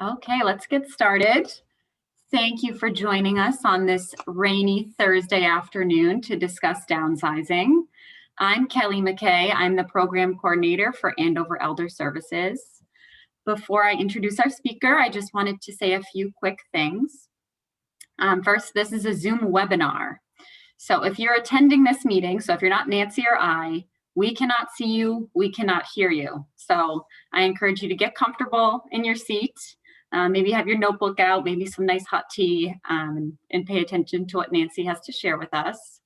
Okay, let's get started. Thank you for joining us on this rainy Thursday afternoon to discuss downsizing. I'm Kelly McKay. I'm the program coordinator for Andover Elder Services. Before I introduce our speaker, I just wanted to say a few quick things. First, this is a Zoom webinar. So if you're attending this meeting, so if you're not Nancy or I, we cannot see you, we cannot hear you. So I encourage you to get comfortable in your seat. Maybe have your notebook out, maybe some nice hot tea, and pay attention to what Nancy has to share with us.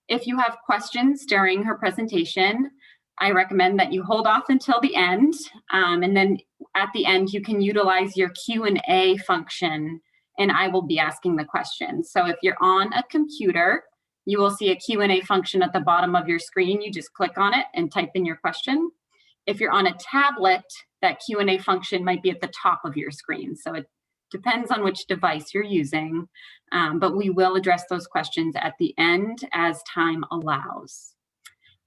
If you have questions during her presentation, I recommend that you hold off until the end, and then at the end you can utilize your Q&A function, and I will be asking the questions. So if you're on a computer, you will see a Q&A function at the bottom of your screen. You just click on it and type in your question. If you're on a tablet, that Q&A function might be at the top of your screen. So it depends on which device you're using, but we will address those questions at the end as time allows.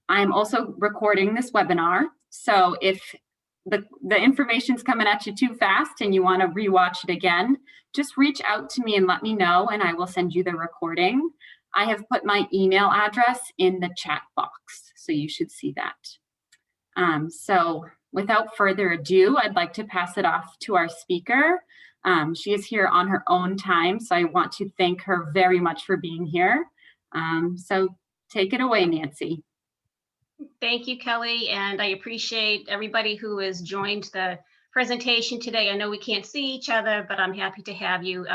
I'm also recording this webinar, so if the information's coming at you too fast and you want to rewatch it again, just reach out to me and let me know, and I will send you the recording. I have put my email address in the chat box, so you should see that. So without further ado, I'd like to pass it off to our speaker. She is here on her own time, so I want to thank her very much for being here. So take it away, Nancy. Thank you, Kelly, and I appreciate everybody who has joined the presentation today. I know we can't see each other, but I'm happy to have you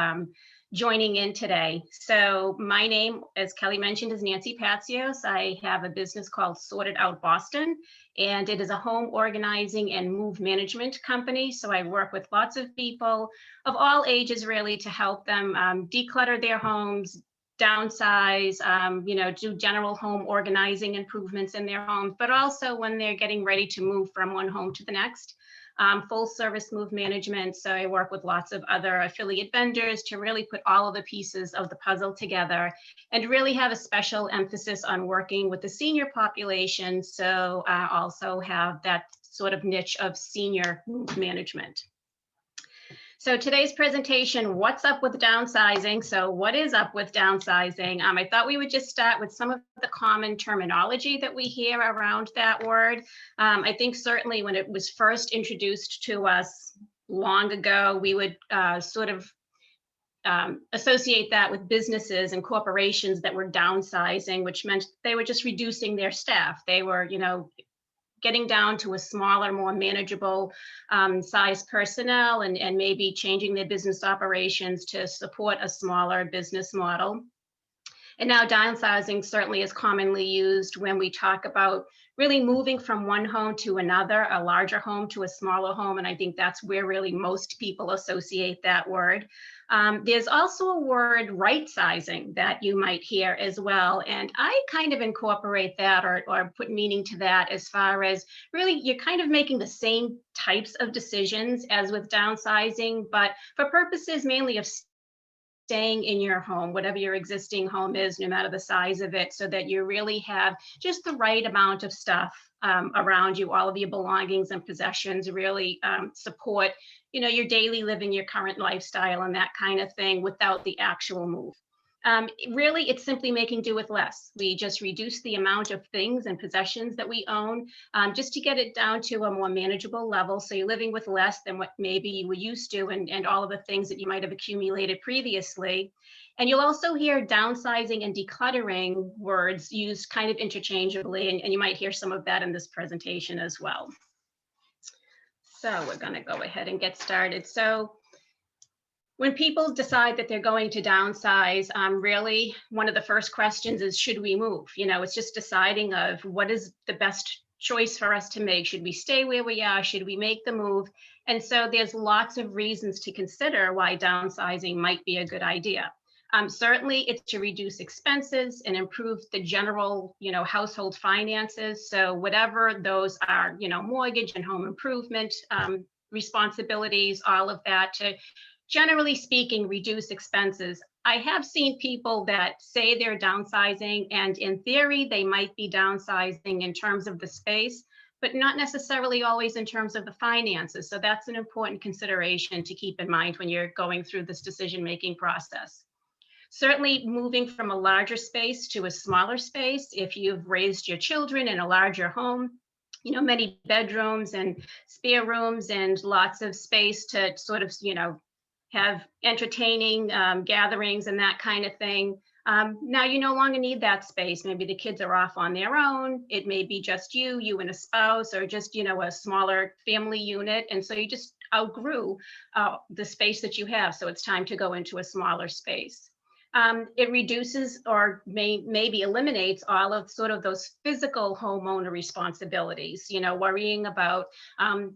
joining in today. So my name, as Kelly mentioned, is Nancy Patsios. I have a business called Sorted Out Boston, and it is a home organizing and move management company. So I work with lots of people of all ages, really, to help them declutter their homes, downsize, do general home organizing improvements in their homes, but also when they're getting ready to move from one home to the next. Full service move management. So I work with lots of other affiliate vendors to really put all of the pieces of the puzzle together and really have a special emphasis on working with the senior population. So I also have that sort of niche of senior move management. So today's presentation, what's up with downsizing? So what is up with downsizing? I thought we would just start with some of the common terminology that we hear around that word. I think certainly when it was first introduced to us long ago, we would associate that with businesses and corporations that were downsizing, which meant they were just reducing their staff. They were, getting down to a smaller, more manageable size personnel and maybe changing their business operations to support a smaller business model. And now downsizing certainly is commonly used when we talk about really moving from one home to another, a larger home to a smaller home. And I think that's where really most people associate that word. There's also a word right sizing that you might hear as well. And I kind of incorporate that or put meaning to that as far as really you're kind of making the same types of decisions as with downsizing, but for purposes mainly of staying in your home, whatever your existing home is, no matter the size of it, so that you really have just the right amount of stuff around you, all of your belongings and possessions really support, your daily living, your current lifestyle and that kind of thing without the actual move. Really, it's simply making do with less. We just reduce the amount of things and possessions that we own just to get it down to a more manageable level. So you're living with less than what maybe you were used to and all of the things that you might have accumulated previously. And you'll also hear downsizing and decluttering words used kind of interchangeably, and you might hear some of that in this presentation as well. So we're going to go ahead and get started. So when people decide that they're going to downsize, really one of the first questions is, should we move? It's just deciding of what is the best choice for us to make. Should we stay where we are? Should we make the move? And so there's lots of reasons to consider why downsizing might be a good idea. Certainly it's to reduce expenses and improve the general, household finances. So whatever those are, mortgage and home improvement responsibilities, all of that to, generally speaking, reduce expenses. I have seen people that say they're downsizing, and in theory, they might be downsizing in terms of the space, but not necessarily always in terms of the finances. So that's an important consideration to keep in mind when you're going through this decision-making process. Certainly moving from a larger space to a smaller space, if you've raised your children in a larger home, many bedrooms and spare rooms and lots of space to sort of, have entertaining gatherings and that kind of thing. Now you no longer need that space. Maybe the kids are off on their own. It may be just you and a spouse, or just, a smaller family unit. And so you just outgrew the space that you have. So it's time to go into a smaller space. It reduces or maybe eliminates all of sort of those physical homeowner responsibilities, worrying about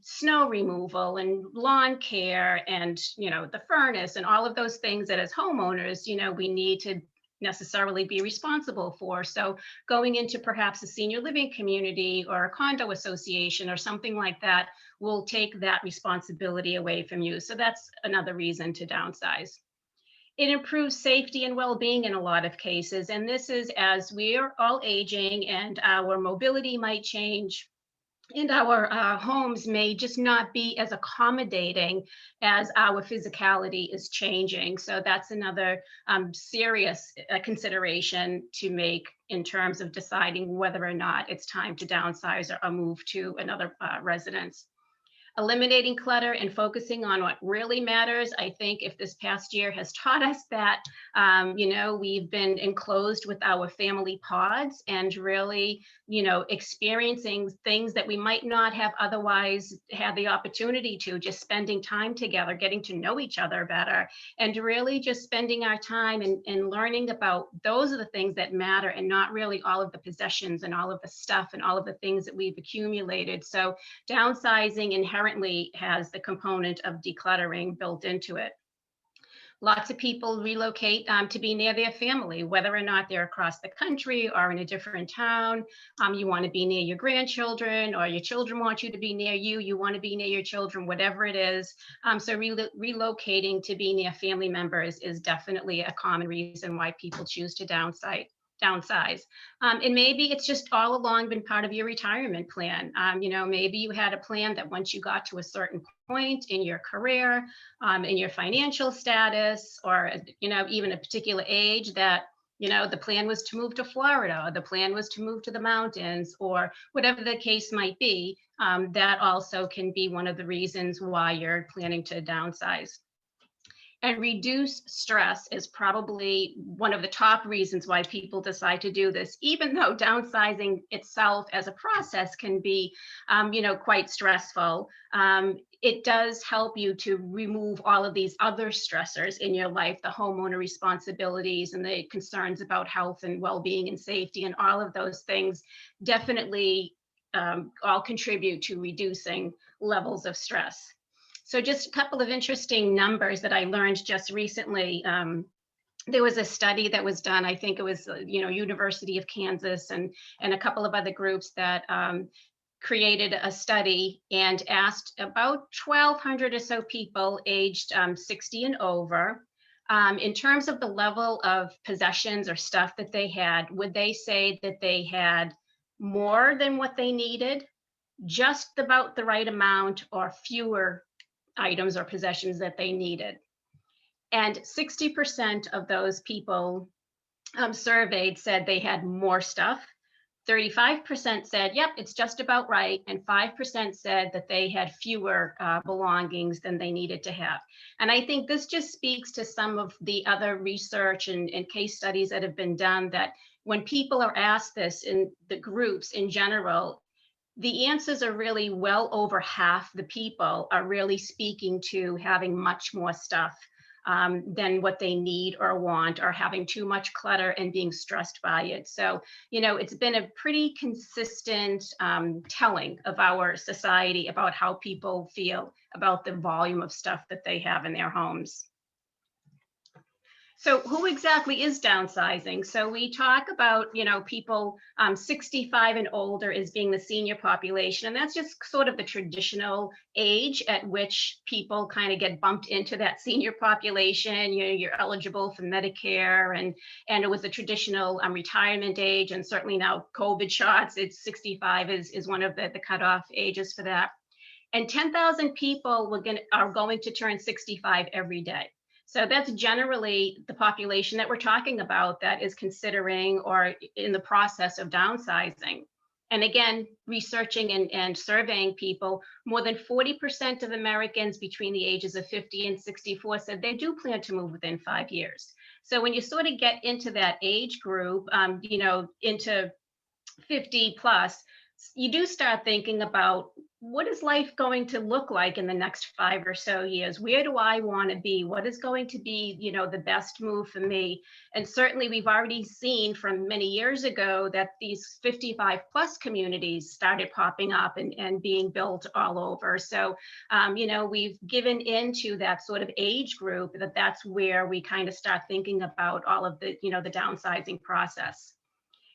snow removal and lawn care and, the furnace and all of those things that as homeowners, we need to necessarily be responsible for. So going into perhaps a senior living community or a condo association or something like that will take that responsibility away from you. So that's another reason to downsize. It improves safety and well-being in a lot of cases. And this is as we're all aging and our mobility might change and our homes may just not be as accommodating as our physicality is changing. So that's another serious consideration to make in terms of deciding whether or not it's time to downsize or move to another residence. Eliminating clutter and focusing on what really matters. I think if this past year has taught us that, we've been enclosed with our family pods and really, experiencing things that we might not have otherwise had the opportunity to, just spending time together, getting to know each other better, and really just spending our time and learning about those are the things that matter and not really all of the possessions and all of the stuff and all of the things that we've accumulated. So downsizing inherently has the component of decluttering built into it. Lots of people relocate to be near their family, whether or not they're across the country or in a different town. You want to be near your grandchildren, or your children want you to be near you. You want to be near your children, whatever it is. So relocating to be near family members is definitely a common reason why people choose to downsize. And maybe it's just all along been part of your retirement plan. Maybe you had a plan that once you got to a certain point in your career, in your financial status, or, even a particular age that, the plan was to move to Florida, or the plan was to move to the mountains, or whatever the case might be. That also can be one of the reasons why you're planning to downsize. And reduce stress is probably one of the top reasons why people decide to do this, even though downsizing itself as a process can be, quite stressful. It does help you to remove all of these other stressors in your life, the homeowner responsibilities and the concerns about health and well-being and safety, and all of those things definitely all contribute to reducing levels of stress. So just a couple of interesting numbers that I learned just recently. There was a study that was done, I think it was, University of Kansas and a couple of other groups that created a study and asked about 1,200 or so people aged 60 and over. In terms of the level of possessions or stuff that they had, would they say that they had more than what they needed, just about the right amount, or fewer items or possessions that they needed? And 60% of those people surveyed said they had more stuff. 35% said, yep, it's just about right. And 5% said that they had fewer belongings than they needed to have. And I think this just speaks to some of the other research and case studies that have been done, that when people are asked this in the groups in general, the answers are really well over half the people are really speaking to having much more stuff than what they need or want, or having too much clutter and being stressed by it. So, it's been a pretty consistent telling of our society about how people feel about the volume of stuff that they have in their homes. So who exactly is downsizing? So we talk about, people 65 and older as being the senior population, and that's just sort of the traditional age at which people kind of get bumped into that senior population. You're eligible for Medicare, and it was a traditional retirement age, and certainly now COVID shots, it's 65 is one of the cutoff ages for that. And 10,000 people are going to turn 65 every day. So that's generally the population that we're talking about that is considering or in the process of downsizing. And again, researching and surveying people, more than 40% of Americans between the ages of 50 and 64 said they do plan to move within 5 years. So when you sort of get into that age group, into 50 plus, you do start thinking about what is life going to look like in the next 5 or so years? Where do I want to be? What is going to be, the best move for me? And certainly we've already seen from many years ago that these 55 plus communities started popping up and being built all over. So, we've given into that sort of age group that's where we kind of start thinking about all of the, the downsizing process.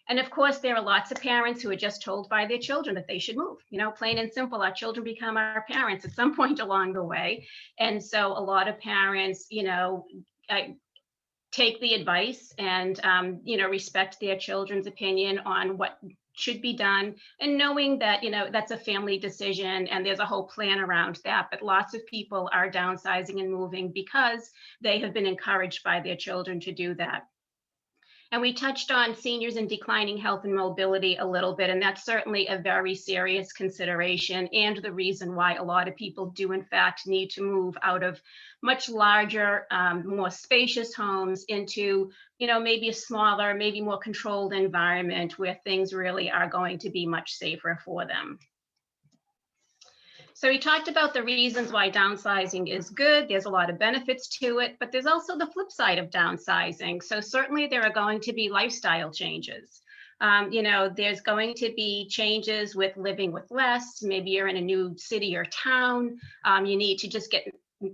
And of course, there are lots of parents who are just told by their children that they should move. Plain and simple, our children become our parents at some point along the way. And so a lot of parents, take the advice and, respect their children's opinion on what should be done, and knowing that, that's a family decision and there's a whole plan around that. But lots of people are downsizing and moving because they have been encouraged by their children to do that. And we touched on seniors and declining health and mobility a little bit, and that's certainly a very serious consideration and the reason why a lot of people do in fact need to move out of much larger, more spacious homes into, maybe a smaller, maybe more controlled environment where things really are going to be much safer for them. So we talked about the reasons why downsizing is good. There's a lot of benefits to it, but there's also the flip side of downsizing. So certainly there are going to be lifestyle changes. There's going to be changes with living with less. Maybe you're in a new city or town. You need to just get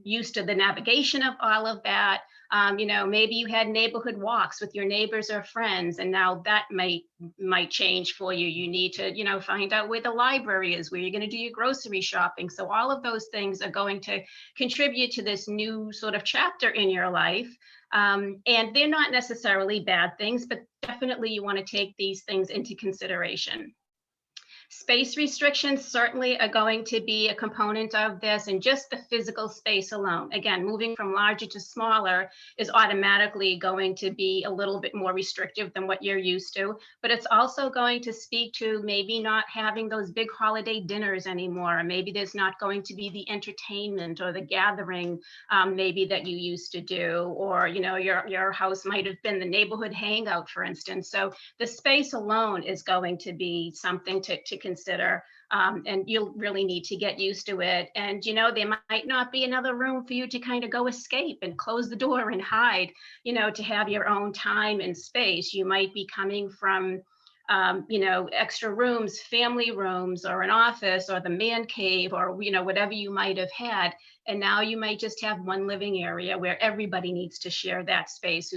used to the navigation of all of that. Maybe you had neighborhood walks with your neighbors or friends, and now that might change for you. You need to, find out where the library is, where you're going to do your grocery shopping. So all of those things are going to contribute to this new sort of chapter in your life. And they're not necessarily bad things, but definitely you want to take these things into consideration. Space restrictions certainly are going to be a component of this, and just the physical space alone. Again, moving from larger to smaller is automatically going to be a little bit more restrictive than what you're used to, but it's also going to speak to maybe not having those big holiday dinners anymore, or maybe there's not going to be the entertainment or the gathering maybe that you used to do, or your house might have been the neighborhood hangout, for instance. So the space alone is going to be something to consider, and you'll really need to get used to it. And there might not be another room for you to kind of go escape and close the door and hide, to have your own time and space. You might be coming from extra rooms, family rooms, or an office, or the man cave, or whatever you might have had, and now you might just have one living area where everybody needs to share that space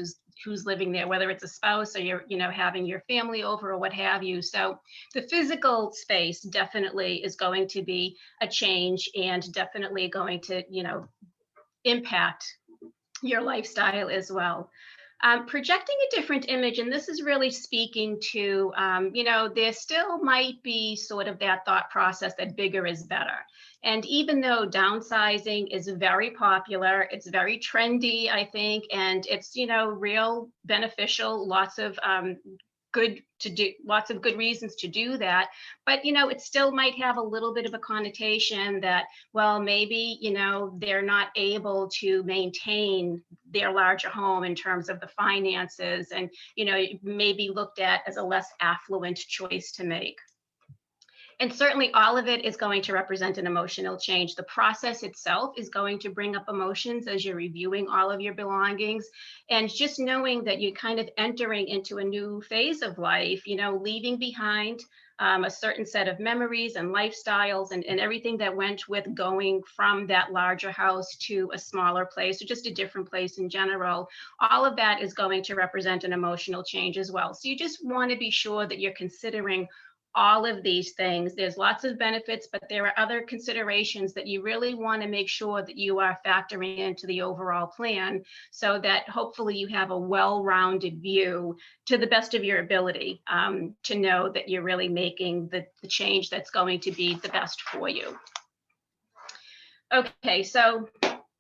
who's living there, whether it's a spouse or you're having your family over or what have you. So the physical space definitely is going to be a change, and definitely going to impact your lifestyle as well. Projecting a different image, and this is really speaking to, there still might be sort of that thought process that bigger is better. And even though downsizing is very popular, it's very trendy, I think, and it's, real beneficial, lots of good reasons to do that. But, it still might have a little bit of a connotation that, well, maybe, they're not able to maintain their larger home in terms of the finances, and, it may be looked at as a less affluent choice to make. And certainly all of it is going to represent an emotional change. The process itself is going to bring up emotions as you're reviewing all of your belongings. And just knowing that you're kind of entering into a new phase of life, leaving behind a certain set of memories and lifestyles and everything that went with going from that larger house to a smaller place or just a different place in general. All of that is going to represent an emotional change as well. So you just want to be sure that you're considering all of these things. There's lots of benefits, but there are other considerations that you really want to make sure that you are factoring into the overall plan so that hopefully you have a well-rounded view to the best of your ability to know that you're really making the change that's going to be the best for you. Okay, so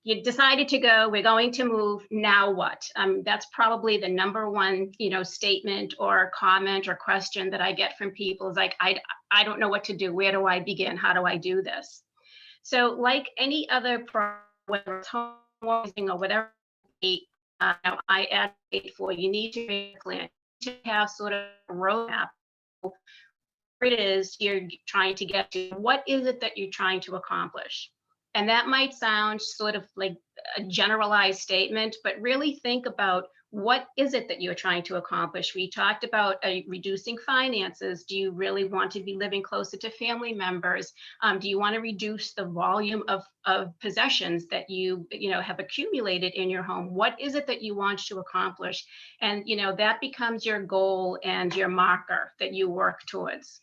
you decided to go, we're going to move, now what? That's probably the number one, statement or comment or question that I get from people is like, I don't know what to do. Where do I begin? How do I do this? So like any other problem, whether it's homeowning or whatever, I advocate for, you need to make a plan, to have sort of a roadmap. Where it is you're trying to get to, what is it that you're trying to accomplish? And that might sound sort of like a generalized statement, but really think about what is it that you're trying to accomplish? We talked about reducing finances. Do you really want to be living closer to family members? Do you want to reduce the volume of possessions that you have accumulated in your home? What is it that you want to accomplish? And that becomes your goal and your marker that you work towards.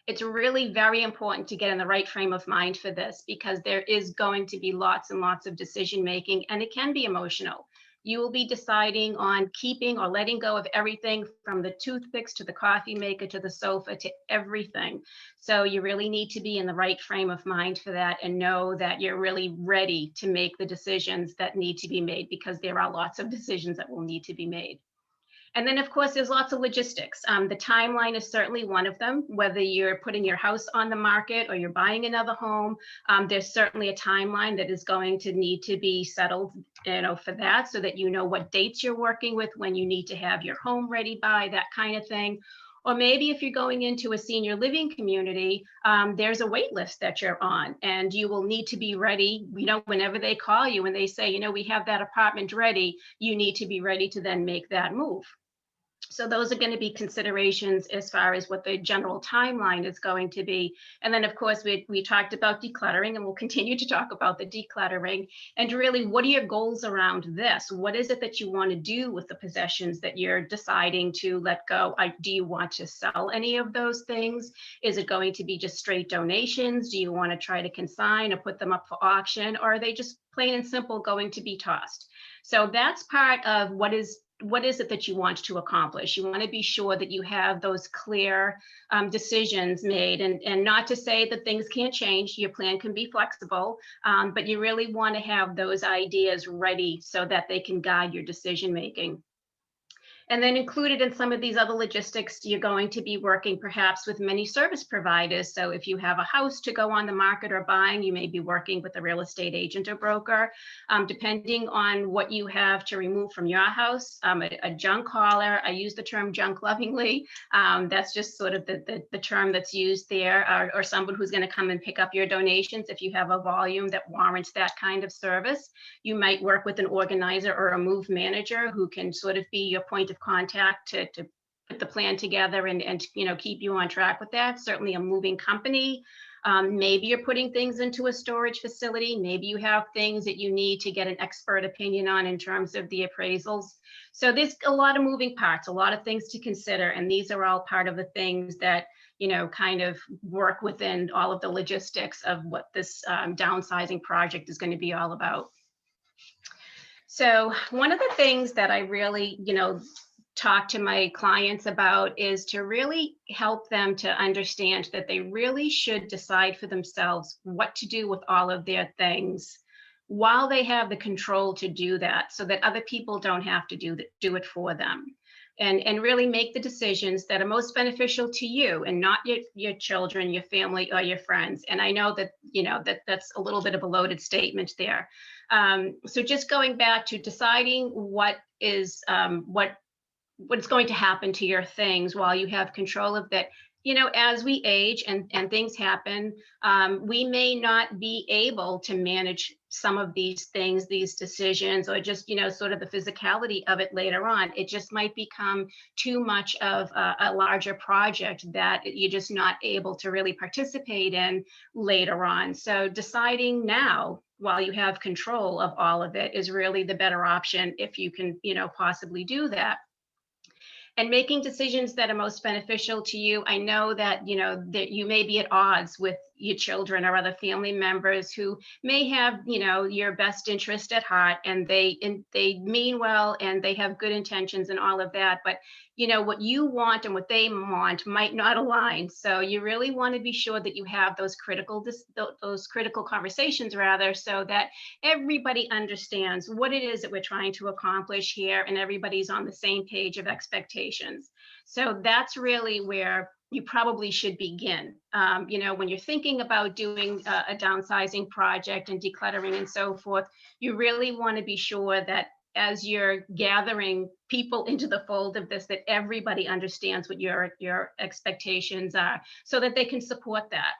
It's really very important to get in the right frame of mind for this because there is going to be lots and lots of decision making, and it can be emotional. You will be deciding on keeping or letting go of everything from the toothpicks to the coffee maker to the sofa to everything. So you really need to be in the right frame of mind for that and know that you're really ready to make the decisions that need to be made, because there are lots of decisions that will need to be made. And then, of course, there's lots of logistics. The timeline is certainly one of them. Whether you're putting your house on the market or you're buying another home, there's certainly a timeline that is going to need to be settled, for that, so that you know what dates you're working with, when you need to have your home ready by, that kind of thing. Or maybe if you're going into a senior living community, there's a wait list that you're on, and you will need to be ready, whenever they call you and they say, we have that apartment ready, you need to be ready to then make that move. So those are going to be considerations as far as what the general timeline is going to be. And then, of course, we talked about decluttering, and we'll continue to talk about the decluttering. And really, what are your goals around this? What is it that you want to do with the possessions that you're deciding to let go? Do you want to sell any of those things? Is it going to be just straight donations? Do you want to try to consign or put them up for auction? Or are they just plain and simple going to be tossed? So that's part of what is it that you want to accomplish. You want to be sure that you have those clear decisions made, and not to say that things can't change. Your plan can be flexible, but you really want to have those ideas ready so that they can guide your decision making. And then included in some of these other logistics, you're going to be working perhaps with many service providers. So if you have a house to go on the market or buying, you may be working with a real estate agent or broker. Depending on what you have to remove from your house, a junk hauler, I use the term junk lovingly. That's just sort of the term that's used there, or someone who's going to come and pick up your donations. If you have a volume that warrants that kind of service, you might work with an organizer or a move manager who can sort of be your point of contact to put the plan together and keep you on track with that. Certainly a moving company. Maybe you're putting things into a storage facility. Maybe you have things that you need to get an expert opinion on in terms of the appraisals. So there's a lot of moving parts, a lot of things to consider. And these are all part of the things that, kind of work within all of the logistics of what this downsizing project is going to be all about. So one of the things that I really, talk to my clients about is to really help them to understand that they really should decide for themselves what to do with all of their things while they have the control to do that, so that other people don't have to do it for them. And really make the decisions that are most beneficial to you and not your children, your family, or your friends. And I know that, that's a little bit of a loaded statement there. So just going back to deciding what is, what's going to happen to your things while you have control of that. you know, as we age and things happen, we may not be able to manage some of these things, these decisions, or just, you know, sort of the physicality of it later on. It just might become too much of a larger project that you're just not able to really participate in later on. So deciding now, while you have control of all of it, is really the better option if you can, you know, possibly do that. And making decisions that are most beneficial to you. I know that, you know, that you may be at odds with your children or other family members who may have, you know, your best interest at heart, and they mean well and they have good intentions and all of that, but you know what you want and what they want might not align. So you really want to be sure that you have those critical conversations, rather, so that everybody understands what it is that we're trying to accomplish here, and everybody's on the same page of expectations. So that's really where you probably should begin. You know, when you're thinking about doing a downsizing project and decluttering and so forth, you really want to be sure that as you're gathering people into the fold of this, that everybody understands what your expectations are, so that they can support that.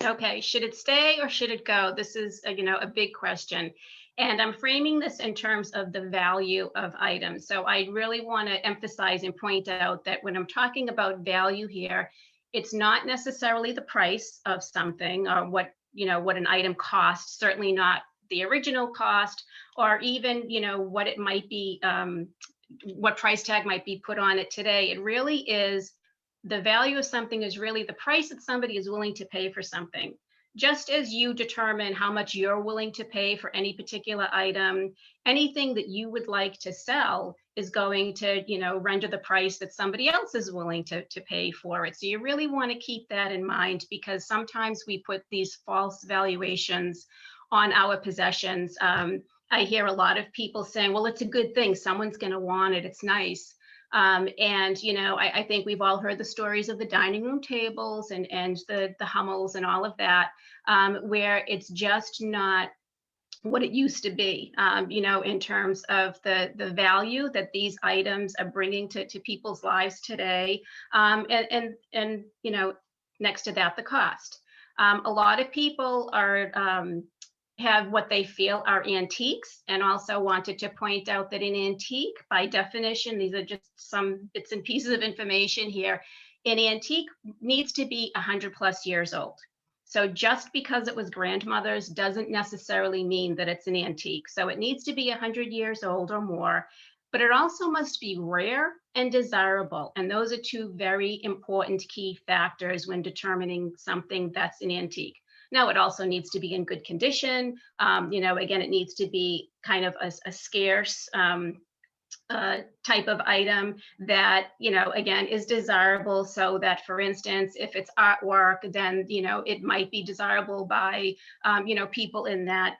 Okay, should it stay or should it go? This is you know, a big question. And I'm framing this in terms of the value of items. So I really want to emphasize and point out that when I'm talking about value here, it's not necessarily the price of something or what, you know, what an item costs, certainly not the original cost, or even, you know, what it might be, what price tag might be put on it today. It really is, the value of something is really the price that somebody is willing to pay for something. Just as you determine how much you're willing to pay for any particular item, anything that you would like to sell is going to, you know, render the price that somebody else is willing to pay for it. So you really want to keep that in mind, because sometimes we put these false valuations on our possessions. I hear a lot of people saying, well, it's a good thing, someone's going to want it, it's nice. And, you know, I think we've all heard the stories of the dining room tables and the Hummels and all of that, where it's just not what it used to be, you know, in terms of the value that these items are bringing to people's lives today. And, you know, next to that, the cost. A lot of people are, have what they feel are antiques, and also wanted to point out that an antique, by definition, these are just some bits and pieces of information here, an antique needs to be 100+ years old. So just because it was grandmother's doesn't necessarily mean that it's an antique. So it needs to be 100 years old or more, but it also must be rare and desirable. And those are two very important key factors when determining something that's an antique. Now, it also needs to be in good condition. You know, again, it needs to be kind of a scarce type of item that, you know, again, is desirable. So that, for instance, if it's artwork, then, you know, it might be desirable by, you know, people in that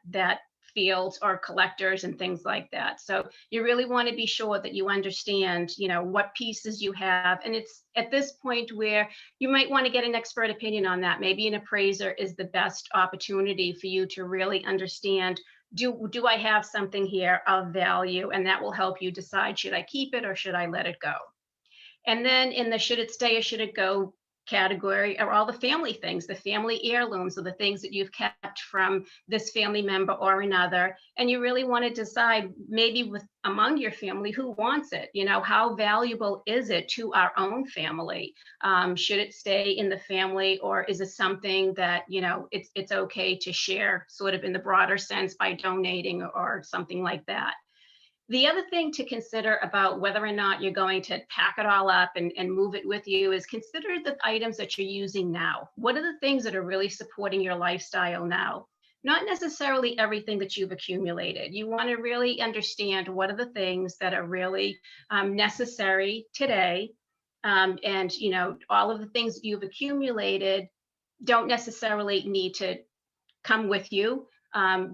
field, or collectors and things like that. So you really want to be sure that you understand, you know, what pieces you have. And it's at this point where you might want to get an expert opinion on that. Maybe an appraiser is the best opportunity for you to really understand, do I have something here of value? And that will help you decide, should I keep it or should I let it go? And then in the should it stay or should it go category are all the family things, the family heirlooms, or the things that you've kept from this family member or another. And you really want to decide, maybe with among your family, who wants it? You know, how valuable is it to our own family? Should it stay in the family, or is it something that, you know, it's okay to share, sort of in the broader sense, by donating or something like that? The other thing to consider about whether or not you're going to pack it all up and move it with you is consider the items that you're using now. What are the things that are really supporting your lifestyle now? Not necessarily everything that you've accumulated. You want to really understand what are the things that are really necessary today. And, you know, all of the things that you've accumulated don't necessarily need to come with you.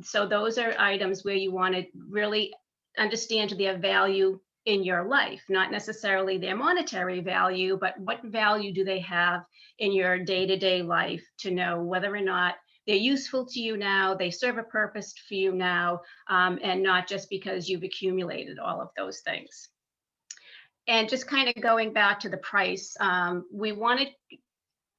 So those are items where you want to really understand their value in your life, not necessarily their monetary value, but what value do they have in your day-to-day life, to know whether or not they're useful to you now, they serve a purpose for you now, and not just because you've accumulated all of those things. And just kind of going back to the price, we want to,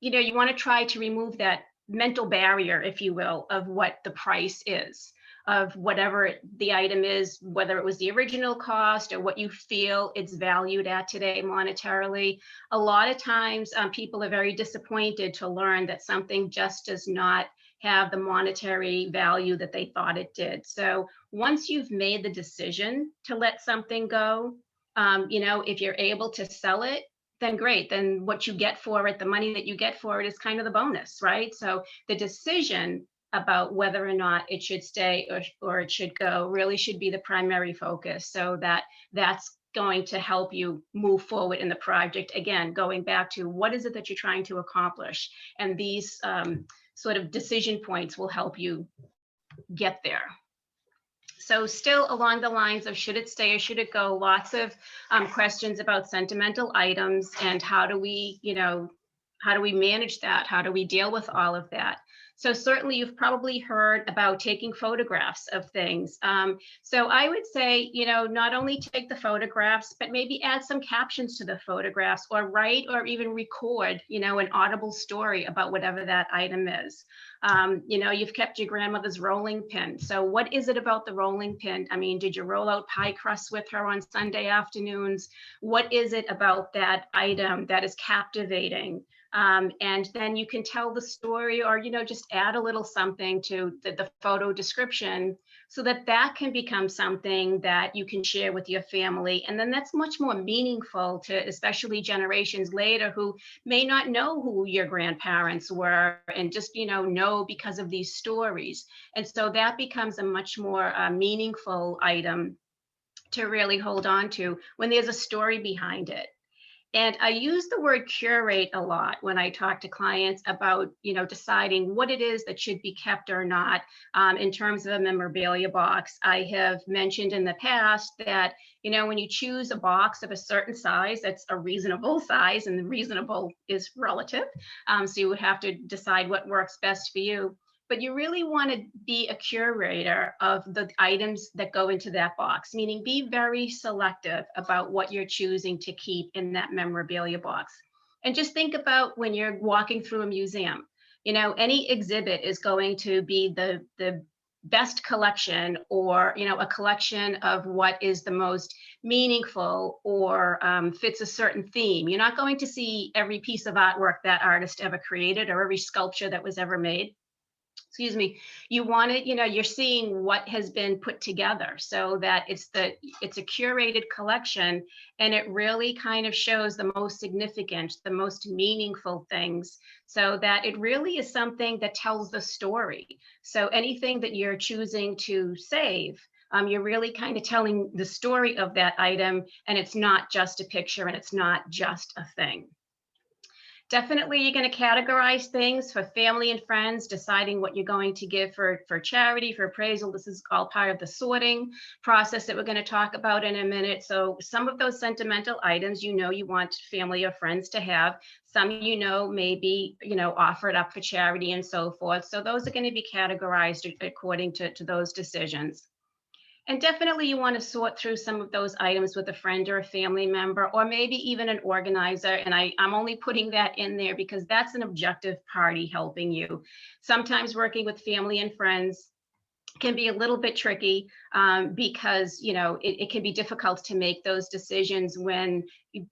you want to try to remove that mental barrier, if you will, of what the price is of whatever the item is, whether it was the original cost or what you feel it's valued at today monetarily. A lot of times people are very disappointed to learn that something just does not have the monetary value that they thought it did. So once you've made the decision to let something go, if you're able to sell it, then great. Then what you get for it, the money that you get for it is kind of the bonus, right? So the decision about whether or not it should stay or it should go really should be the primary focus. So that's going to help you move forward in the project. Again, going back to what is it that you're trying to accomplish? And these sort of decision points will help you get there. So still along the lines of should it stay or should it go, lots of questions about sentimental items and how do we manage that? How do we deal with all of that? So certainly you've probably heard about taking photographs of things. So I would say, not only take the photographs, but maybe add some captions to the photographs or write or even record, an audible story about whatever that item is. You've kept your grandmother's rolling pin. So what is it about the rolling pin? I mean, did you roll out pie crusts with her on Sunday afternoons? What is it about that item that is captivating? And then you can tell the story or, just add a little something to the photo description so that can become something that you can share with your family. And then that's much more meaningful to especially generations later who may not know who your grandparents were and just, know because of these stories. And so that becomes a much more meaningful item to really hold on to when there's a story behind it. And I use the word curate a lot when I talk to clients about, deciding what it is that should be kept or not in terms of a memorabilia box. I have mentioned in the past that, when you choose a box of a certain size, that's a reasonable size, and the reasonable is relative. So you would have to decide what works best for you. But you really want to be a curator of the items that go into that box, meaning be very selective about what you're choosing to keep in that memorabilia box. And just think about when you're walking through a museum, any exhibit is going to be the best collection or, a collection of what is the most meaningful or fits a certain theme. You're not going to see every piece of artwork that artist ever created or every sculpture that was ever made. Excuse me, you want it, you're seeing what has been put together so that it's a curated collection, and it really kind of shows the most significant, the most meaningful things, so that it really is something that tells the story. So anything that you're choosing to save, you're really kind of telling the story of that item, and it's not just a picture and it's not just a thing. Definitely, you're going to categorize things for family and friends, deciding what you're going to give for charity, for appraisal. This is all part of the sorting process that we're going to talk about in a minute. So some of those sentimental items, you want family or friends to have. Some, maybe, offer it up for charity and so forth. So those are going to be categorized according to those decisions. And definitely you want to sort through some of those items with a friend or a family member, or maybe even an organizer. And I'm only putting that in there because that's an objective party helping you. Sometimes working with family and friends can be a little bit tricky because, it can be difficult to make those decisions when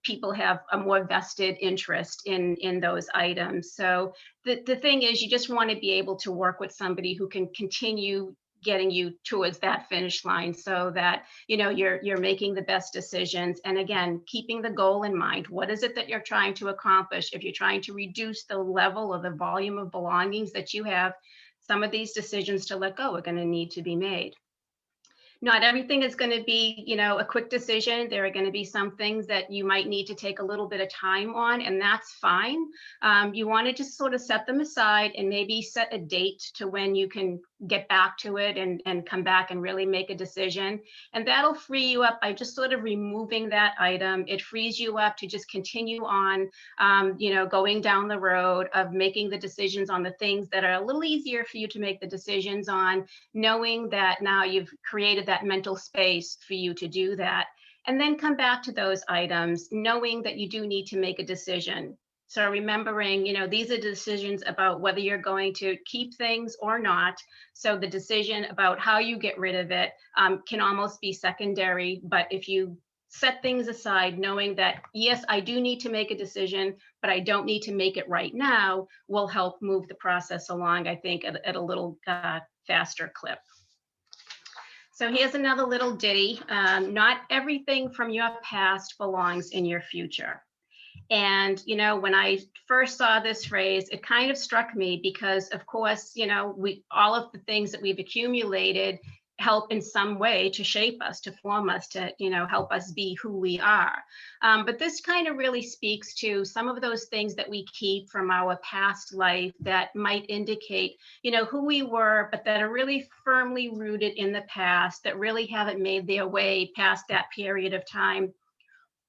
people have a more vested interest in those items. So the thing is, you just want to be able to work with somebody who can continue getting you towards that finish line so that you're making the best decisions. And again, keeping the goal in mind. What is it that you're trying to accomplish? If you're trying to reduce the level or the volume of belongings that you have, some of these decisions to let go are going to need to be made. Not everything is going to be, a quick decision. There are going to be some things that you might need to take a little bit of time on, and that's fine. You want to just sort of set them aside and maybe set a date to when you can get back to it and come back and really make a decision. And that'll free you up by just sort of removing that item. It frees you up to just continue on, going down the road of making the decisions on the things that are a little easier for you to make the decisions on, knowing that now you've created that mental space for you to do that. and then come back to those items, knowing that you do need to make a decision. So remembering, these are decisions about whether you're going to keep things or not. So the decision about how you get rid of it can almost be secondary. But if you set things aside, knowing that, yes, I do need to make a decision, but I don't need to make it right now, will help move the process along, I think, at a little faster clip. So here's another little ditty. Not everything from your past belongs in your future. And, when I first saw this phrase, it kind of struck me because, of course, all of the things that we've accumulated help in some way to shape us, to form us, to, help us be who we are. But this kind of really speaks to some of those things that we keep from our past life that might indicate, who we were, but that are really firmly rooted in the past, that really haven't made their way past that period of time.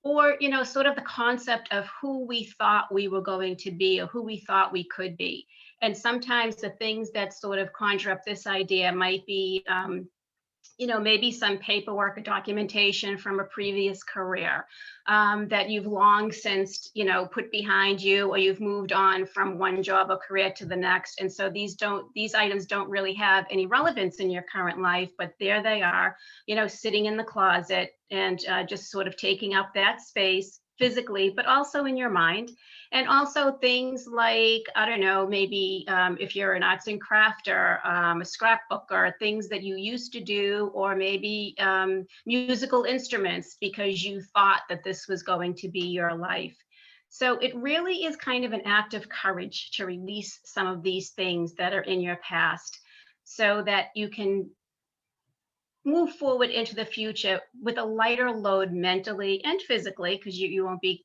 Or, sort of the concept of who we thought we were going to be or who we thought we could be. And sometimes the things that sort of conjure up this idea might be, maybe some paperwork or documentation from a previous career that you've long since, put behind you, or you've moved on from one job or career to the next. And so these items don't really have any relevance in your current life, but there they are, sitting in the closet and just sort of taking up that space physically, but also in your mind. And also things like, I don't know, maybe if you're an arts and crafter, a scrapbooker, things that you used to do, or maybe musical instruments because you thought that this was going to be your life. So it really is kind of an act of courage to release some of these things that are in your past so that you can move forward into the future with a lighter load mentally and physically, because you won't be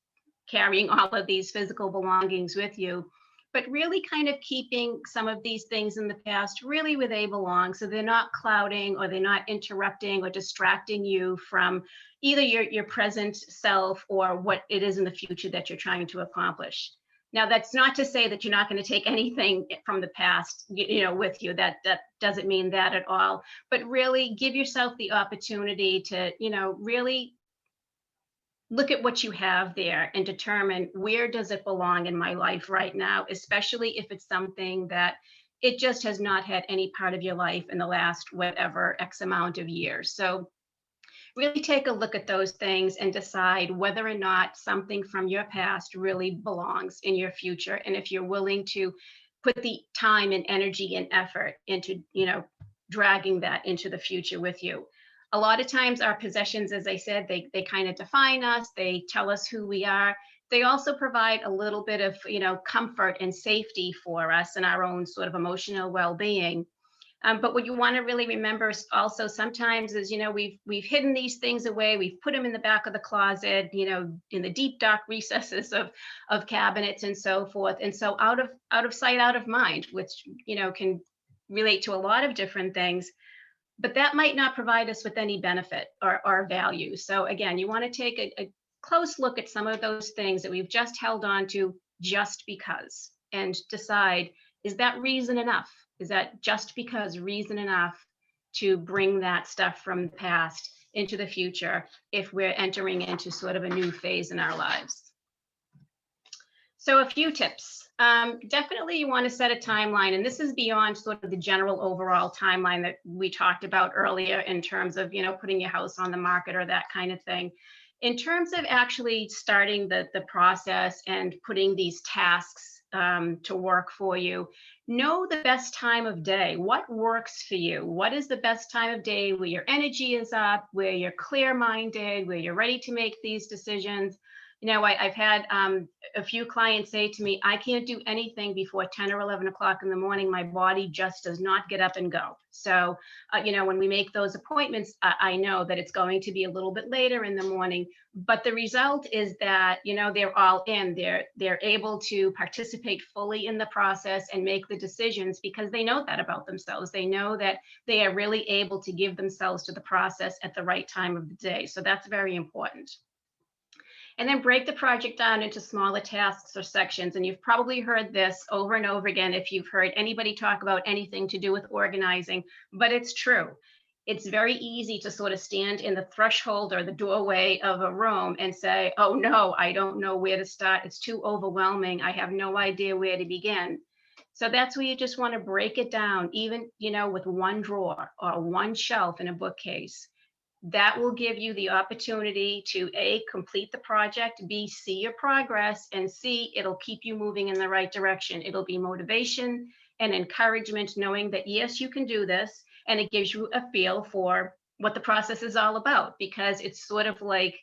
carrying all of these physical belongings with you, but really kind of keeping some of these things in the past really where they belong, so they're not clouding or they're not interrupting or distracting you from either your present self or what it is in the future that you're trying to accomplish. Now, that's not to say that you're not going to take anything from the past, with you. That doesn't mean that at all. But really give yourself the opportunity to, really look at what you have there and determine, where does it belong in my life right now, especially if it's something that it just has not had any part of your life in the last whatever X amount of years. So really take a look at those things and decide whether or not something from your past really belongs in your future. And if you're willing to put the time and energy and effort into, dragging that into the future with you. A lot of times our possessions, as I said, they kind of define us. They tell us who we are. They also provide a little bit of, comfort and safety for us and our own sort of emotional well-being. But what you want to really remember also sometimes is, we've hidden these things away. We've put them in the back of the closet, in the deep, dark recesses of cabinets and so forth. And so out of sight, out of mind, which, can relate to a lot of different things. But that might not provide us with any benefit or value. So again, you want to take a close look at some of those things that we've just held on to just because, and decide, is that reason enough? Is that just because reason enough to bring that stuff from the past into the future if we're entering into sort of a new phase in our lives? So a few tips. Definitely you want to set a timeline, and this is beyond sort of the general overall timeline that we talked about earlier in terms of, putting your house on the market or that kind of thing. In terms of actually starting the process and putting these tasks to work for you, know the best time of day. What works for you? What is the best time of day where your energy is up, where you're clear-minded, where you're ready to make these decisions? I've had a few clients say to me, I can't do anything before 10 or 11 o'clock in the morning. My body just does not get up and go. So, when we make those appointments, I know that it's going to be a little bit later in the morning. But the result is that, they're all in. They're able to participate fully in the process and make the decisions because they know that about themselves. They know that they are really able to give themselves to the process at the right time of the day. So that's very important. And then break the project down into smaller tasks or sections. And you've probably heard this over and over again if you've heard anybody talk about anything to do with organizing, but it's true. it's very easy to sort of stand in the threshold or the doorway of a room and say, oh no, I don't know where to start. It's too overwhelming. I have no idea where to begin. So that's where you just want to break it down, even, with one drawer or one shelf in a bookcase. That will give you the opportunity to A, complete the project, B, see your progress, and C, it'll keep you moving in the right direction. It'll be motivation and encouragement, knowing that yes, you can do this. And it gives you a feel for what the process is all about, because it's sort of like,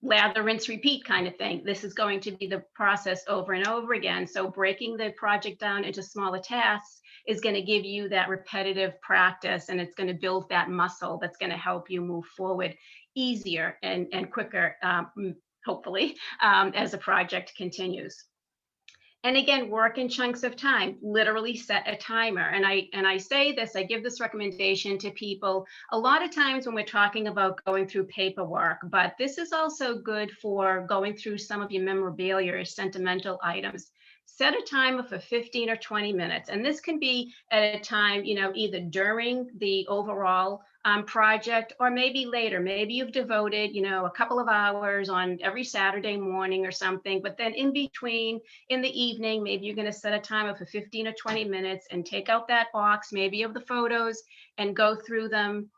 lather, rinse, repeat kind of thing. This is going to be the process over and over again. So breaking the project down into smaller tasks is going to give you that repetitive practice, and it's going to build that muscle that's going to help you move forward easier and quicker, hopefully, as the project continues. And again, work in chunks of time, literally set a timer. And I say this, I give this recommendation to people a lot of times when we're talking about going through paperwork, but this is also good for going through some of your memorabilia or sentimental items. Set a timer for 15 or 20 minutes. And this can be at a time, either during the overall project or maybe later. Maybe you've devoted, a couple of hours on every Saturday morning or something, but then in between, in the evening, maybe you're going to set a timer for 15 or 20 minutes and take out that box, maybe of the photos, and go through them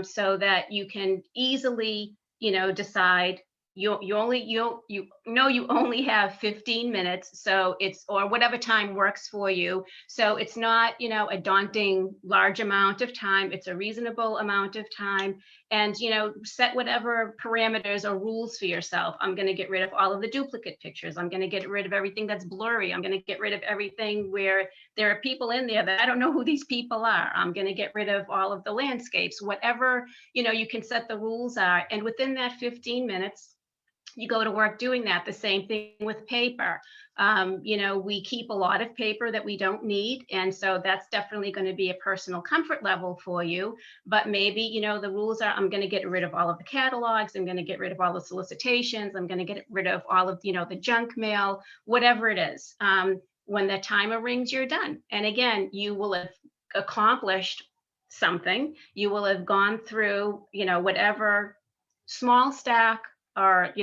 so that you can easily, decide you only have 15 minutes, so it's, or whatever time works for you. So it's not, a daunting large amount of time. It's a reasonable amount of time, and, set whatever parameters or rules for yourself. I'm going to get rid of all of the duplicate pictures. I'm going to get rid of everything that's blurry. I'm going to get rid of everything where there are people in there that I don't know who these people are. I'm going to get rid of all of the landscapes, whatever, you can set the rules are. And within that 15 minutes, you go to work doing that. The same thing with paper. We keep a lot of paper that we don't need. And so that's definitely going to be a personal comfort level for you. But maybe, the rules are, I'm going to get rid of all of the catalogs. I'm going to get rid of all the solicitations. I'm going to get rid of all of, the junk mail, whatever it is. When the timer rings, you're done. And again, you will have accomplished something. You will have gone through, whatever small stack or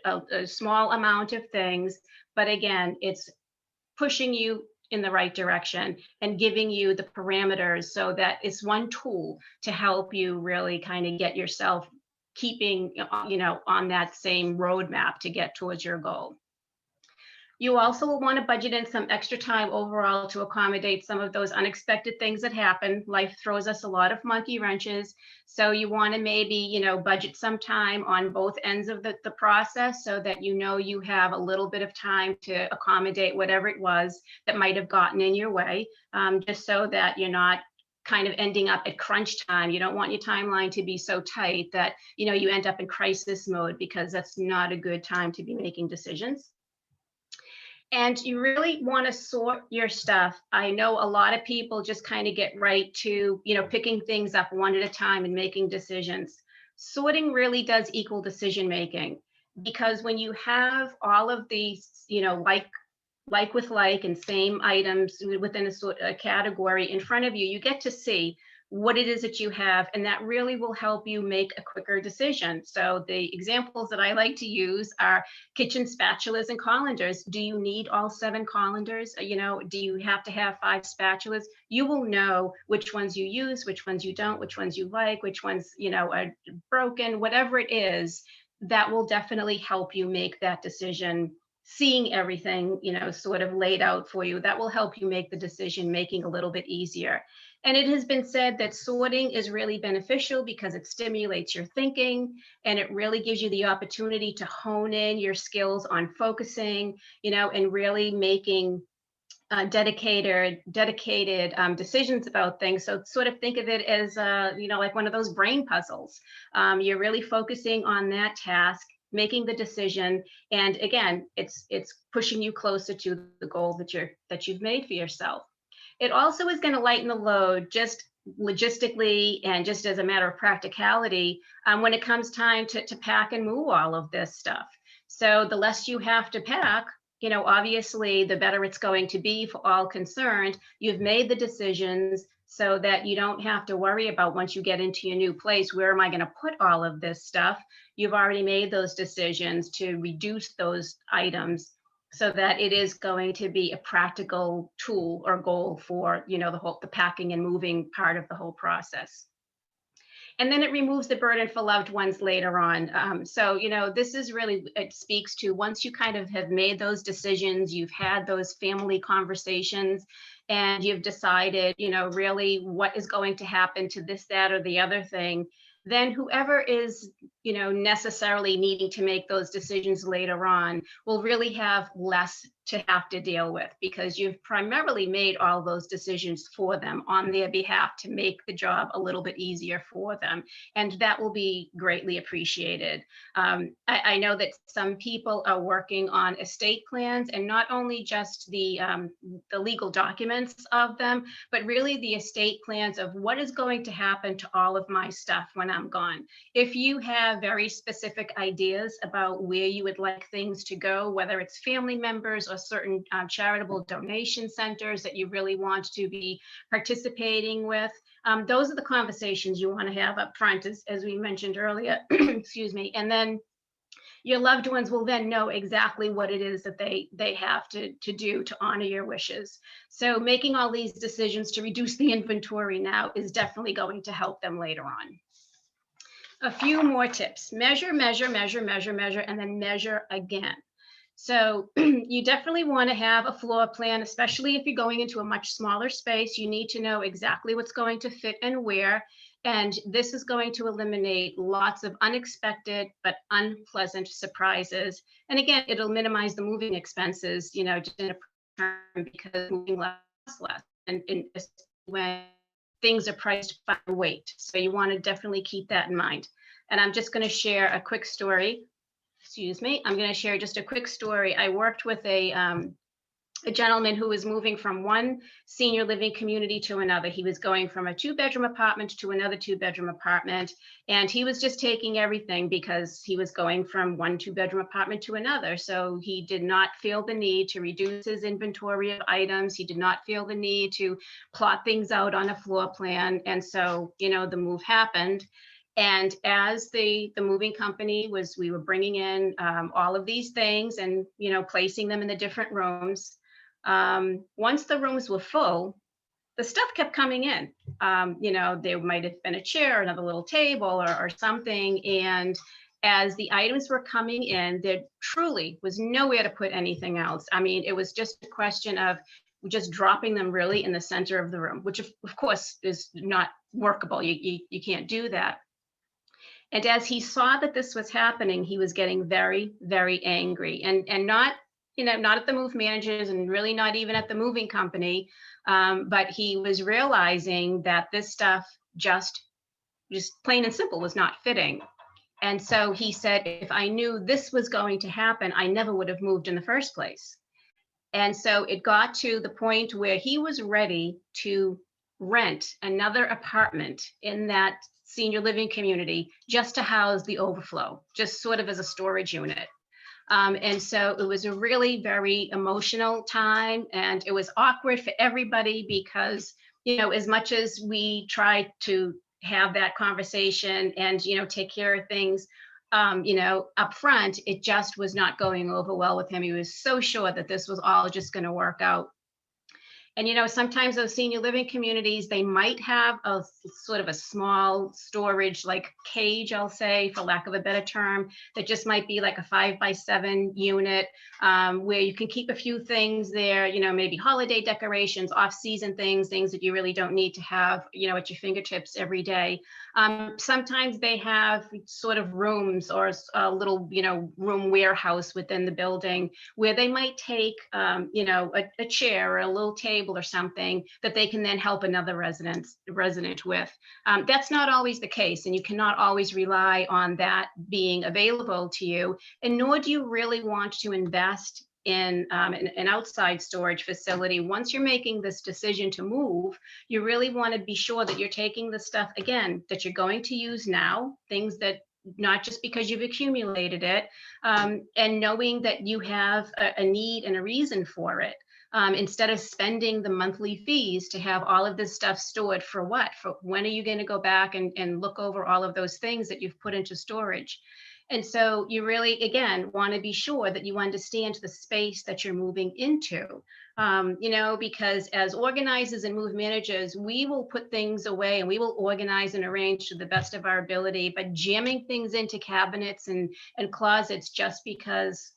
a small amount of things, but again, it's pushing you in the right direction and giving you the parameters, so that it's one tool to help you really kind of get yourself keeping on that same roadmap to get towards your goal. You also will want to budget in some extra time overall to accommodate some of those unexpected things that happen. Life throws us a lot of monkey wrenches. So you want to maybe, budget some time on both ends of the process, so that you have a little bit of time to accommodate whatever it was that might have gotten in your way, just so that you're not kind of ending up at crunch time. You don't want your timeline to be so tight that, you end up in crisis mode, because that's not a good time to be making decisions. And you really want to sort your stuff. I know a lot of people just kind of get right to, picking things up one at a time and making decisions. Sorting really does equal decision making, because when you have all of these, like with like and same items within a category in front of you, you get to see what it is that you have, and that really will help you make a quicker decision. So the examples that I like to use are kitchen spatulas and colanders. Do you need all 7 colanders? Do you have to have 5 spatulas? You will know which ones you use, which ones you don't, which ones you like, which ones, are broken, whatever it is. That will definitely help you make that decision. Seeing everything, sort of laid out for you, that will help you make the decision making a little bit easier. And it has been said that sorting is really beneficial because it stimulates your thinking, and it really gives you the opportunity to hone in your skills on focusing, and really making dedicated decisions about things. So sort of think of it as, like one of those brain puzzles. You're really focusing on that task, making the decision, and again, it's pushing you closer to the goal that you've made for yourself. It also is going to lighten the load, just logistically and just as a matter of practicality, when it comes time to pack and move all of this stuff. So the less you have to pack, obviously the better it's going to be for all concerned. You've made the decisions, so that you don't have to worry about, once you get into your new place, where am I going to put all of this stuff? You've already made those decisions to reduce those items so that it is going to be a practical tool or goal for, the packing and moving part of the whole process. And then it removes the burden for loved ones later on. So, this is really, it speaks to, once you kind of have made those decisions, you've had those family conversations, and you've decided, really what is going to happen to this, that, or the other thing, then whoever is, necessarily needing to make those decisions later on will really have less to have to deal with, because you've primarily made all those decisions for them on their behalf to make the job a little bit easier for them. And that will be greatly appreciated. I know that some people are working on estate plans, and not only just the legal documents of them, but really the estate plans of what is going to happen to all of my stuff when I'm gone. If you have very specific ideas about where you would like things to go, whether it's family members or certain charitable donation centers that you really want to be participating with, those are the conversations you want to have up front, as we mentioned earlier. Excuse me. And then your loved ones will then know exactly what it is that they have to do to honor your wishes. So making all these decisions to reduce the inventory now is definitely going to help them later on. A few more tips: measure, measure, measure, measure, measure, and then measure again. So you definitely want to have a floor plan, especially if you're going into a much smaller space. You need to know exactly what's going to fit and where. And this is going to eliminate lots of unexpected but unpleasant surprises. And again, it'll minimize the moving expenses, just in a term, because moving less. And when things are priced by weight. So you want to definitely keep that in mind. And I'm just going to share a quick story. Excuse me. I'm going to share just a quick story. I worked with a gentleman who was moving from one senior living community to another. He was going from a 2-bedroom apartment to another 2-bedroom apartment. And he was just taking everything because he was going from one 2-bedroom apartment to another. So he did not feel the need to reduce his inventory of items. He did not feel the need to plot things out on a floor plan. And so, the move happened. And as the moving company we were bringing in all of these things and, placing them in the different rooms. Once the rooms were full, the stuff kept coming in. There might have been a chair, another little table or something. And as the items were coming in, there truly was nowhere to put anything else. I mean, it was just a question of just dropping them really in the center of the room, which of course is not workable. You can't do that. And as he saw that this was happening, he was getting very, very angry, and not, not at the move managers, and really not even at the moving company. But he was realizing that this stuff just plain and simple was not fitting. And so he said, if I knew this was going to happen, I never would have moved in the first place. And so it got to the point where he was ready to rent another apartment in that senior living community just to house the overflow, just sort of as a storage unit. And so it was a really very emotional time, and it was awkward for everybody because, as much as we tried to have that conversation and, take care of things, up front, it just was not going over well with him. He was so sure that this was all just going to work out. And, sometimes those senior living communities, they might have a sort of a small storage, like cage, I'll say, for lack of a better term, that just might be like a 5x7 unit, where you can keep a few things there, maybe holiday decorations, off-season things that you really don't need to have, at your fingertips every day. Sometimes they have sort of rooms or a little, room warehouse within the building where they might take, a chair or a little table or something that they can then help another resident with. That's not always the case, and you cannot always rely on that being available to you, and nor do you really want to invest in an outside storage facility. Once you're making this decision to move, you really want to be sure that you're taking the stuff, again, that you're going to use now, things that not just because you've accumulated it, and knowing that you have a need and a reason for it. instead of spending the monthly fees to have all of this stuff stored for what? For when are you going to go back and look over all of those things that you've put into storage? And so you really, again, want to be sure that you understand the space that you're moving into. Because as organizers and move managers, we will put things away and we will organize and arrange to the best of our ability, but jamming things into cabinets and closets just because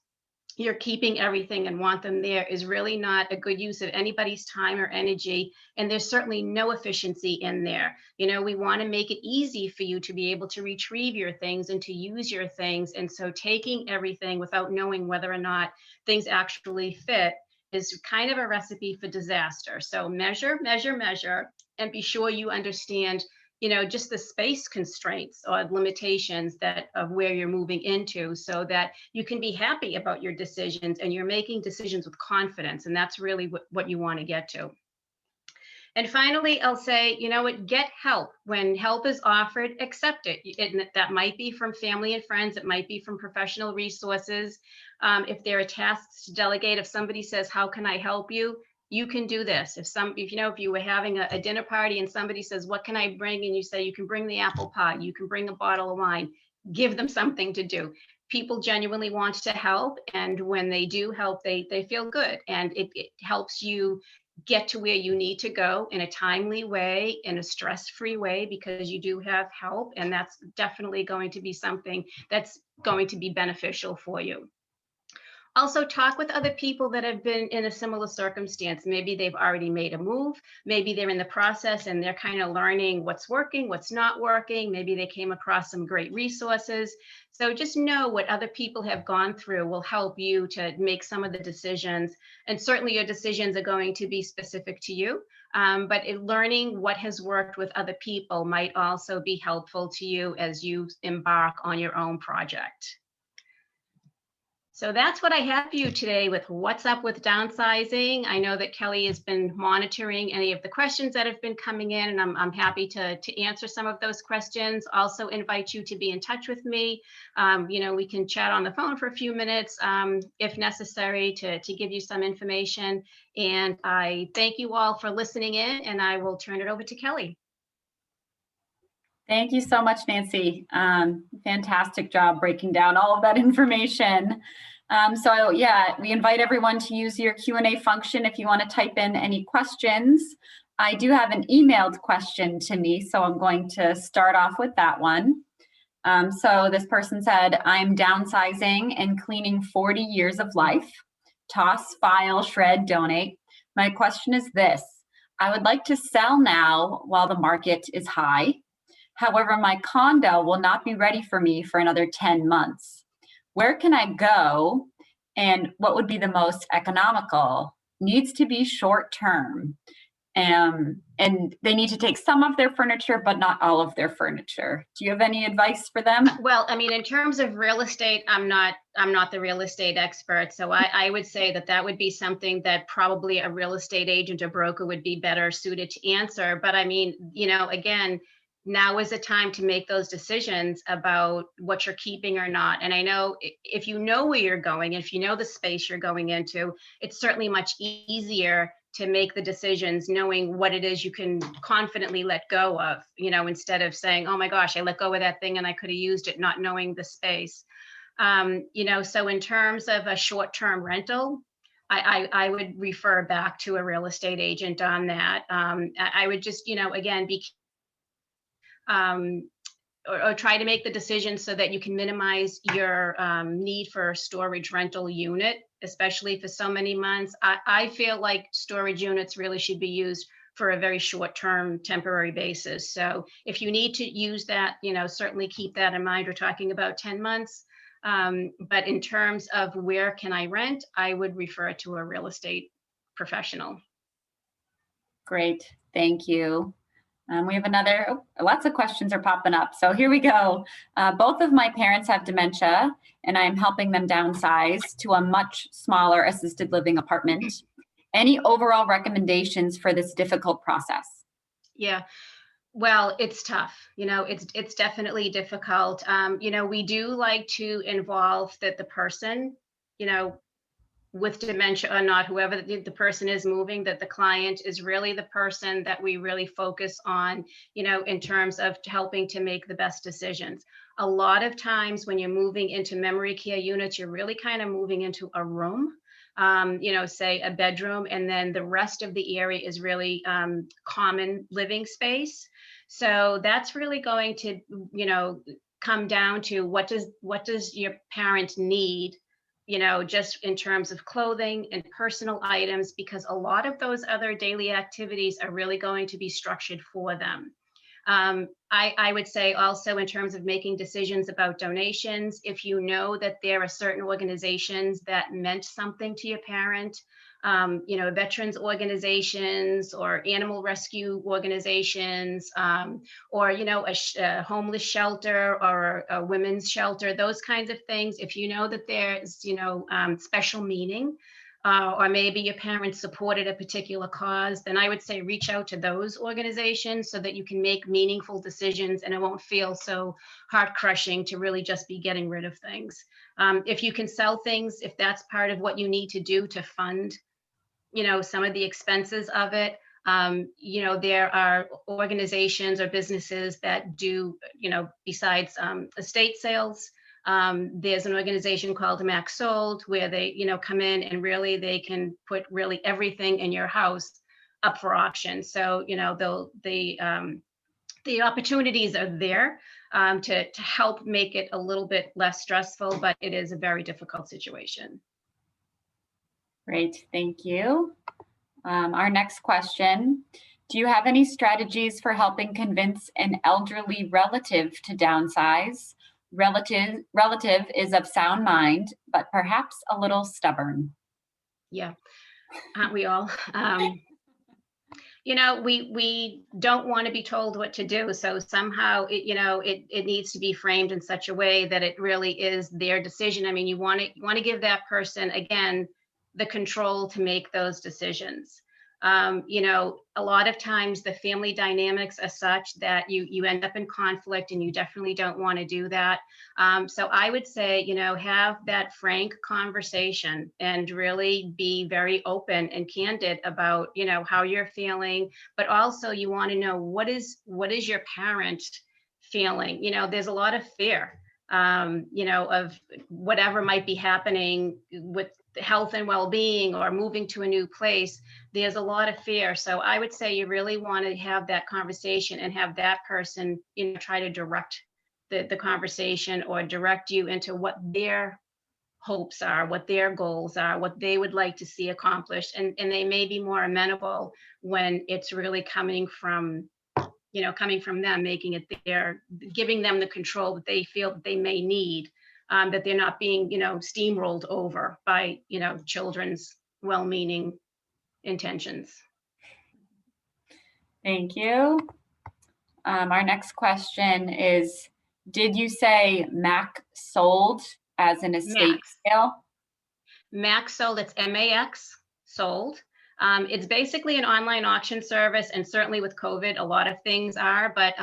you're keeping everything and want them there is really not a good use of anybody's time or energy. And there's certainly no efficiency in there. We want to make it easy for you to be able to retrieve your things and to use your things. And so taking everything without knowing whether or not things actually fit is kind of a recipe for disaster. So measure, measure, measure, and be sure you understand just the space constraints or limitations of where you're moving into, so that you can be happy about your decisions and you're making decisions with confidence. And that's really what you want to get to. And finally, I'll say, get help. When help is offered, accept it. That might be from family and friends. It might be from professional resources. If there are tasks to delegate, if somebody says, how can I help you? You can do this. If you were having a dinner party and somebody says, what can I bring? And you say, you can bring the apple pie, you can bring a bottle of wine, give them something to do. People genuinely want to help. And when they do help, they feel good. And it helps you get to where you need to go in a timely way, in a stress-free way, because you do have help. And that's definitely going to be something that's going to be beneficial for you. Also, talk with other people that have been in a similar circumstance. Maybe they've already made a move. Maybe they're in the process and they're kind of learning what's working, what's not working. Maybe they came across some great resources. So just know what other people have gone through will help you to make some of the decisions. And certainly your decisions are going to be specific to you. But learning what has worked with other people might also be helpful to you as you embark on your own project. So that's what I have for you today with what's up with downsizing. I know that Kelly has been monitoring any of the questions that have been coming in, and I'm happy to answer some of those questions. Also invite you to be in touch with me. We can chat on the phone for a few minutes if necessary to give you some information. And I thank you all for listening in, and I will turn it over to Kelly. Thank you so much, Nancy. Fantastic job breaking down all of that information. We invite everyone to use your Q&A function if you want to type in any questions. I do have an emailed question to me, so I'm going to start off with that one. So this person said, I'm downsizing and cleaning 40 years of life. Toss, file, shred, donate. My question is this: I would like to sell now while the market is high. However, my condo will not be ready for me for another 10 months. Where can I go and what would be the most economical? Needs to be short term. And they need to take some of their furniture, but not all of their furniture. Do you have any advice for them? Well, I mean, in terms of real estate, I'm not the real estate expert. So I would say that would be something that probably a real estate agent or broker would be better suited to answer. But I mean, again, now is the time to make those decisions about what you're keeping or not. And I know if you know where you're going, if you know the space you're going into, it's certainly much easier to make the decisions knowing what it is you can confidently let go of, instead of saying, oh my gosh, I let go of that thing and I could have used it, not knowing the space. So in terms of a short-term rental, I would refer back to a real estate agent on that. I would just, again, be or try to make the decision so that you can minimize your need for a storage rental unit, especially for so many months. I feel like storage units really should be used for a very short-term temporary basis. So if you need to use that, certainly keep that in mind. We're talking about 10 months. But in terms of where can I rent, I would refer to a real estate professional. Great, thank you. We have lots of questions are popping up. So here we go. Both of my parents have dementia and I'm helping them downsize to a much smaller assisted living apartment. Any overall recommendations for this difficult process? Yeah, well, it's tough. It's definitely difficult. We do like to involve the person, with dementia or not, whoever the person is moving, that the client is really the person that we really focus on, in terms of helping to make the best decisions. A lot of times when you're moving into memory care units, you're really kind of moving into a room, say a bedroom, and then the rest of the area is really common living space. So that's really going to, come down to what does your parent need, just in terms of clothing and personal items, because a lot of those other daily activities are really going to be structured for them. I would say also, in terms of making decisions about donations, if you know that there are certain organizations that meant something to your parent, veterans organizations or animal rescue organizations, or, a homeless shelter or a women's shelter, those kinds of things. If you know that there's, special meaning, or maybe your parents supported a particular cause, then I would say reach out to those organizations so that you can make meaningful decisions and it won't feel so heart crushing to really just be getting rid of things. If you can sell things, if that's part of what you need to do to fund, some of the expenses of it, there are organizations or businesses that do, besides estate sales. There's an organization called Max Sold where they, come in and really they can put really everything in your house up for auction. So, the opportunities are there to help make it a little bit less stressful, but it is a very difficult situation. Great, thank you. Our next question, do you have any strategies for helping convince an elderly relative to downsize? Relative is of sound mind, but perhaps a little stubborn. Yeah, aren't we all? We don't want to be told what to do. So somehow it needs to be framed in such a way that it really is their decision. I mean, you want to give that person, again, the control to make those decisions. A lot of times the family dynamics are such that you end up in conflict, and you definitely don't want to do that. So I would say, have that frank conversation and really be very open and candid about, how you're feeling, but also you want to know what is your parent feeling. There's a lot of fear, of whatever might be happening with health and well-being or moving to a new place. There's a lot of fear. So I would say you really want to have that conversation and have that person, try to direct the conversation or direct you into what their hopes are, what their goals are, what they would like to see accomplished. And they may be more amenable when it's really coming from them, making it giving them the control that they feel that they may need, that they're not being, steamrolled over by, children's well-meaning intentions. Thank you. Our next question is, did you say Mac sold as an estate sale? Max Sold, it's MAX Sold. It's basically an online auction service, and certainly with COVID, a lot of things are, but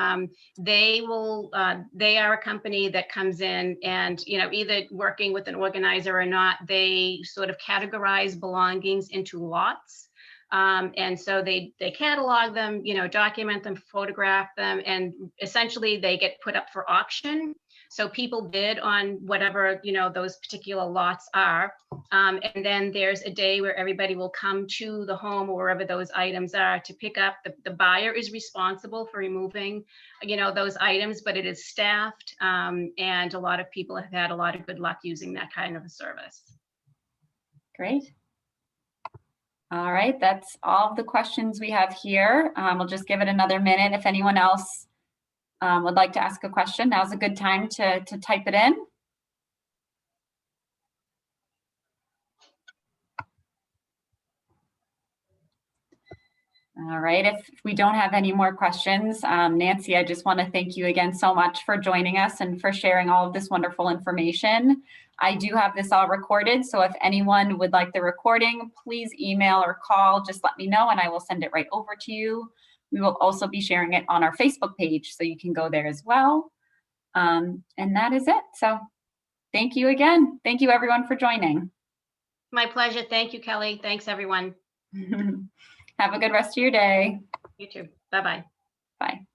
they are a company that comes in and, either working with an organizer or not, they sort of categorize belongings into lots. And so they catalog them, document them, photograph them, and essentially they get put up for auction. So people bid on whatever, those particular lots are. And then there's a day where everybody will come to the home or wherever those items are to pick up. The buyer is responsible for removing, those items, but it is staffed. And a lot of people have had a lot of good luck using that kind of a service. Great. All right, that's all the questions we have here. We'll just give it another minute. If anyone else would like to ask a question, now's a good time to type it in. All right, if we don't have any more questions, Nancy, I just want to thank you again so much for joining us and for sharing all of this wonderful information. I do have this all recorded, so if anyone would like the recording, please email or call, just let me know and I will send it right over to you. We will also be sharing it on our Facebook page, so you can go there as well. And that is it. So thank you again. Thank you everyone for joining. My pleasure. Thank you, Kelly. Thanks, everyone. Have a good rest of your day. You too. Bye-bye. Bye.